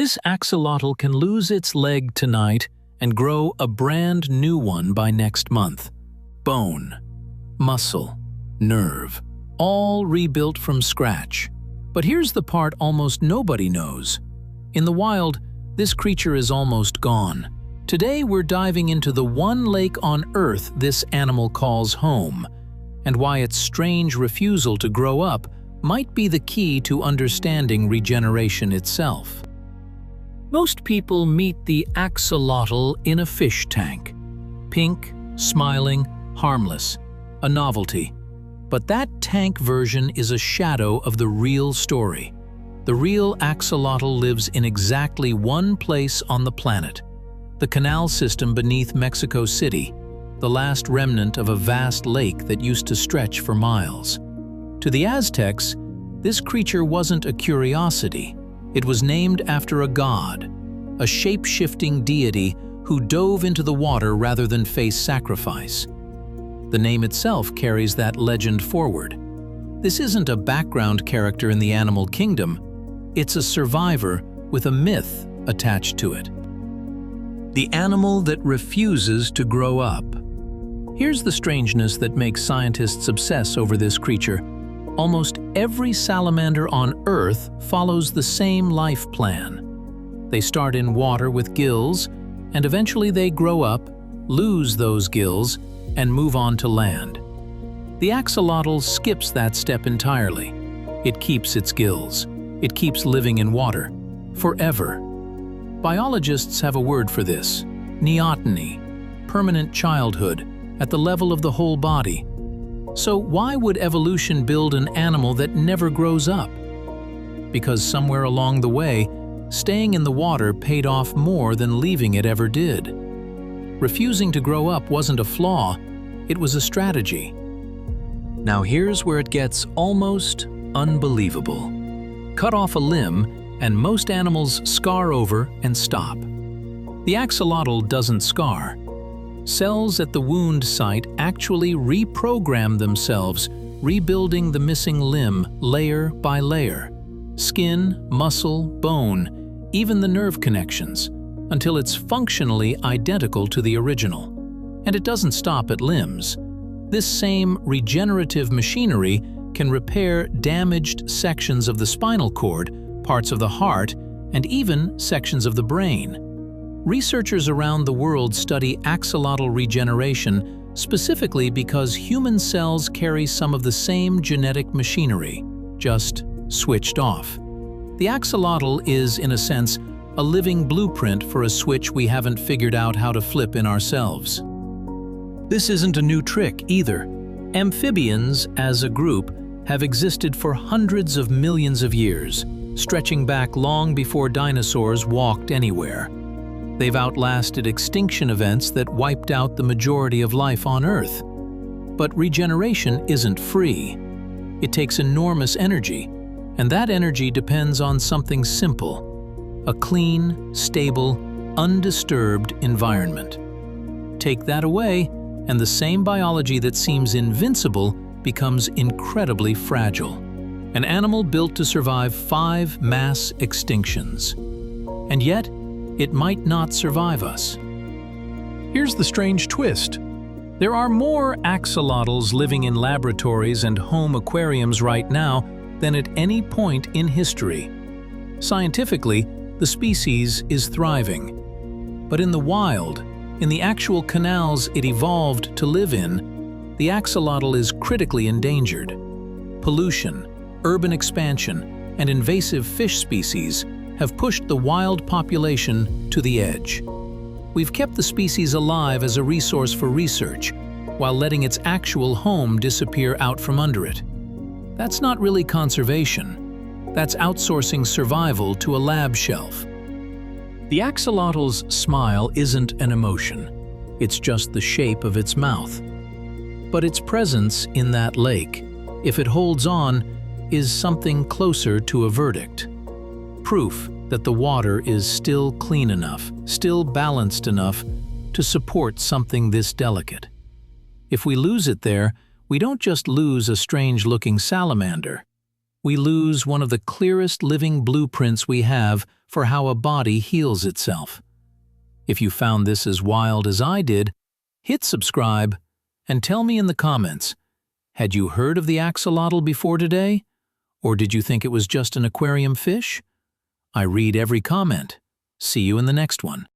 This axolotl can lose its leg tonight and grow a brand new one by next month. Bone, muscle, nerve, all rebuilt from scratch. But here's the part almost nobody knows. In the wild, this creature is almost gone. Today we're diving into the one lake on Earth this animal calls home, and why its strange refusal to grow up might be the key to understanding regeneration itself. Most people meet the axolotl in a fish tank. Pink, smiling, harmless, a novelty. But that tank version is a shadow of the real story. The real axolotl lives in exactly one place on the planet, the canal system beneath Mexico City, the last remnant of a vast lake that used to stretch for miles. To the Aztecs, this creature wasn't a curiosity. It was named after a god, a shape-shifting deity who dove into the water rather than face sacrifice. The name itself carries that legend forward. This isn't a background character in the animal kingdom. It's a survivor with a myth attached to it. The animal that refuses to grow up. Here's the strangeness that makes scientists obsess over this creature. Almost every salamander on Earth follows the same life plan. They start in water with gills, and eventually they grow up, lose those gills, and move on to land. The axolotl skips that step entirely. It keeps its gills. It keeps living in water, forever. Biologists have a word for this: neoteny, permanent childhood, at the level of the whole body. So why would evolution build an animal that never grows up? Because somewhere along the way, staying in the water paid off more than leaving it ever did. Refusing to grow up wasn't a flaw, it was a strategy. Now here's where it gets almost unbelievable. Cut off a limb, and most animals scar over and stop. The axolotl doesn't scar. Cells at the wound site actually reprogram themselves, rebuilding the missing limb layer by layer. Skin, muscle, bone, even the nerve connections, until it's functionally identical to the original. And it doesn't stop at limbs. This same regenerative machinery can repair damaged sections of the spinal cord, parts of the heart, and even sections of the brain. Researchers around the world study axolotl regeneration specifically because human cells carry some of the same genetic machinery, just switched off. The axolotl is, in a sense, a living blueprint for a switch we haven't figured out how to flip in ourselves. This isn't a new trick either. Amphibians, as a group, have existed for hundreds of millions of years, stretching back long before dinosaurs walked anywhere. They've outlasted extinction events that wiped out the majority of life on Earth. But regeneration isn't free. It takes enormous energy, and that energy depends on something simple: a clean, stable, undisturbed environment. Take that away, and the same biology that seems invincible becomes incredibly fragile. An animal built to survive 5 mass extinctions. And yet, it might not survive us. Here's the strange twist. There are more axolotls living in laboratories and home aquariums right now than at any point in history. Scientifically, the species is thriving. But in the wild, in the actual canals it evolved to live in, the axolotl is critically endangered. Pollution, urban expansion, and invasive fish species have pushed the wild population to the edge. We've kept the species alive as a resource for research, while letting its actual home disappear out from under it. That's not really conservation. That's outsourcing survival to a lab shelf. The axolotl's smile isn't an emotion. It's just the shape of its mouth. But its presence in that lake, if it holds on, is something closer to a verdict. Proof that the water is still clean enough, still balanced enough to support something this delicate. If we lose it there, we don't just lose a strange-looking salamander. we lose one of the clearest living blueprints we have for how a body heals itself. If you found this as wild as I did, hit subscribe and tell me in the comments, had you heard of the axolotl before today? Or did you think it was just an aquarium fish? I read every comment. See you in the next one.